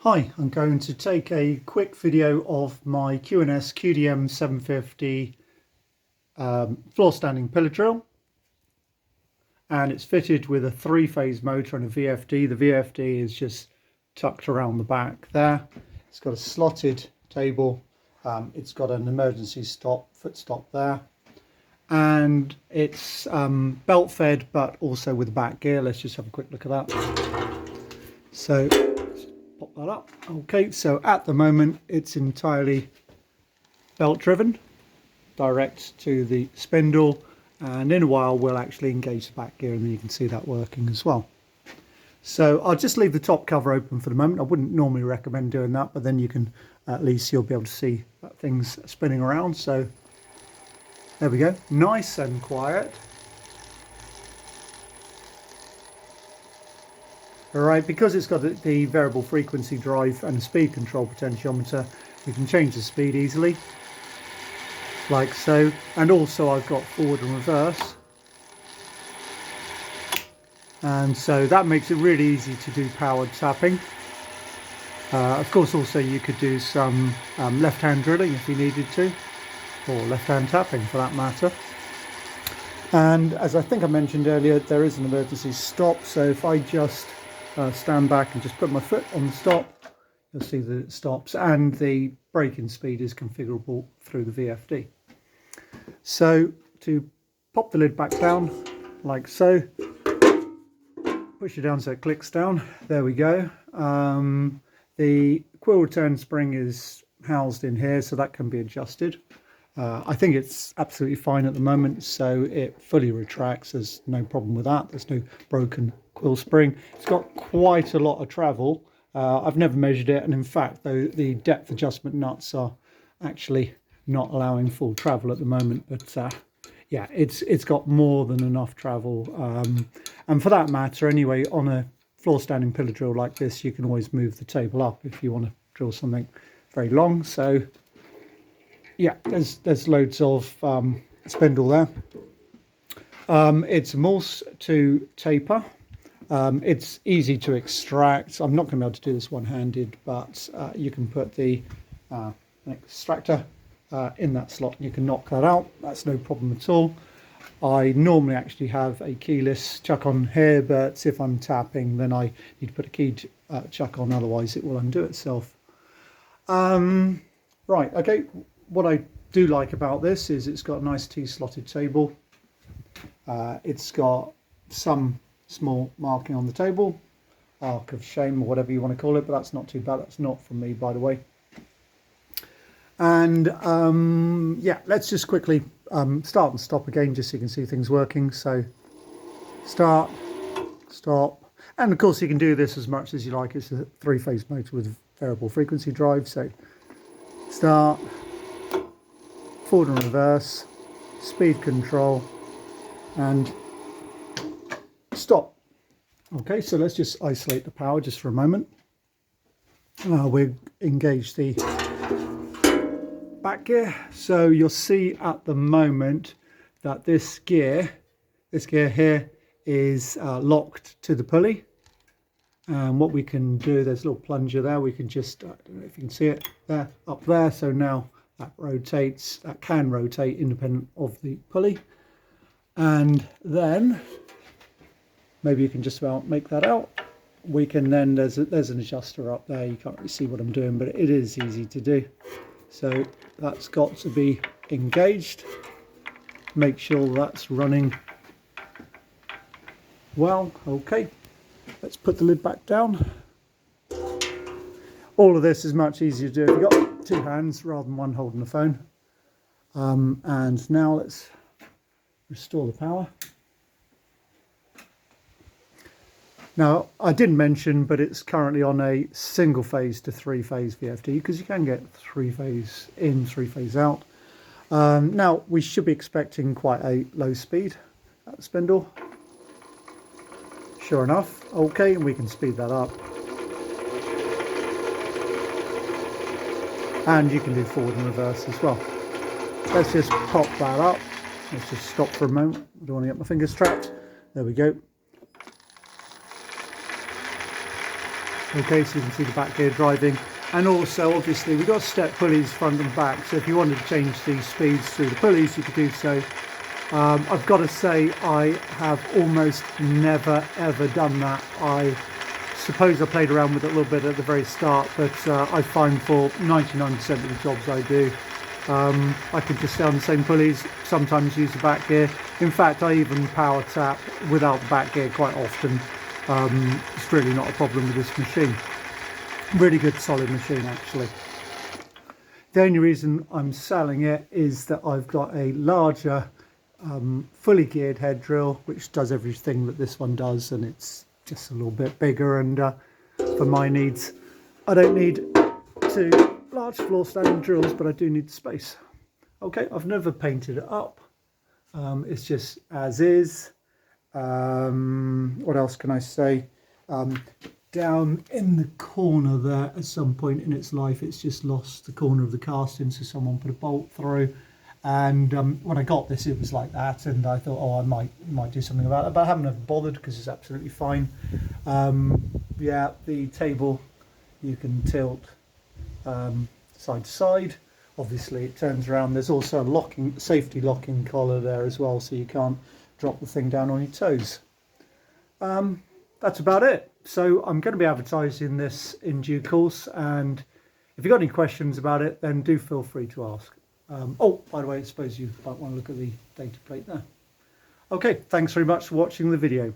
Hi, I'm going to take a quick video of my Q&S QDM-750 floor standing pillar drill, and it's fitted with a 3-phase motor and a VFD. The VFD is just tucked around the back there. It's got a slotted table, it's got an emergency foot stop there, and it's belt fed but also with back gear. Let's just have a quick look at that. So pop that up. Okay, so at the moment it's entirely belt driven direct to the spindle, and in a while we'll actually engage the back gear and then you can see that working as well. So I'll just leave the top cover open for the moment. I wouldn't normally recommend doing that, but then you can at least you'll be able to see that thing's spinning around. So there we go, nice and quiet. Alright, because it's got the variable frequency drive and a speed control potentiometer, we can change the speed easily, like so. And also I've got forward and reverse, and so that makes it really easy to do powered tapping. Of course, also you could do some left-hand drilling if you needed to, or left-hand tapping for that matter. And as I think I mentioned earlier, there is an emergency stop, so if I just stand back and just put my foot on the stop, you'll see that it stops, and the braking speed is configurable through the VFD. So to pop the lid back down, like so, push it down so it clicks down, there we go. The quill return spring is housed in here, so that can be adjusted. I think it's absolutely fine at the moment, so it fully retracts. There's no problem with that. There's no broken quill spring. It's got quite a lot of travel. I've never measured it, and in fact the depth adjustment nuts are actually not allowing full travel at the moment, but yeah, it's got more than enough travel, and for that matter anyway, on a floor standing pillar drill like this you can always move the table up if you want to drill something very long. So yeah, there's loads of spindle there. It's a Morse to taper. It's easy to extract. I'm not going to be able to do this one-handed, but you can put the extractor in that slot and you can knock that out. That's no problem at all. I normally actually have a keyless chuck on here, but if I'm tapping then I need to put a keyed chuck on, otherwise it will undo itself. Right, okay. What I do like about this is it's got a nice T-slotted table. It's got some small marking on the table, arc of shame or whatever you want to call it, but that's not too bad. That's not from me, by the way. And yeah, let's just quickly start and stop again just so you can see things working. So start, stop, and of course you can do this as much as you like. It's a 3-phase motor with variable frequency drive. So start, forward and reverse, speed control, and stop. Okay, so let's just isolate the power just for a moment. We'll engage the back gear. So you'll see at the moment that this gear here is locked to the pulley. And what we can do, there's a little plunger there, we can just, I don't know if you can see it there, up there. So now that rotates, that can rotate independent of the pulley. And then maybe you can just about make that out. We can then, there's an adjuster up there. You can't really see what I'm doing, but it is easy to do. So that's got to be engaged. Make sure that's running well. Okay, let's put the lid back down. All of this is much easier to do if you've got 2 hands rather than one holding the phone. And now let's restore the power. Now, I didn't mention, but it's currently on a single phase to 3-phase VFD, because you can get 3-phase in, 3-phase out. Now, we should be expecting quite a low speed at the spindle. Sure enough. Okay, and we can speed that up. And you can do forward and reverse as well. Let's just pop that up. Let's just stop for a moment. I don't want to get my fingers trapped. There we go. Okay, so you can see the back gear driving, and also obviously we've got step pulleys front and back, so if you wanted to change the speeds through the pulleys you could do so. I've got to say I have almost never ever done that. I suppose I played around with it a little bit at the very start, but I find for 99% of the jobs I do, I can just stay on the same pulleys, sometimes use the back gear. In fact, I even power tap without the back gear quite often. It's really not a problem with this machine. Really good solid machine actually. The only reason I'm selling it is that I've got a larger fully geared head drill which does everything that this one does, and it's just a little bit bigger, and for my needs I don't need two large floor standing drills, but I do need the space. Okay, I've never painted it up, it's just as is. What else can I say? Down in the corner there, at some point in its life, it's just lost the corner of the casting, so someone put a bolt through. And when I got this, it was like that, and I thought, oh, I might do something about it, but I haven't ever bothered because it's absolutely fine. Yeah, the table you can tilt side to side. Obviously, it turns around. There's also a safety locking collar there as well, so you can't drop the thing down on your toes. That's about it. So I'm going to be advertising this in due course, and if you've got any questions about it, then do feel free to ask. Oh, by the way, I suppose you might want to look at the data plate there. Okay, thanks very much for watching the video.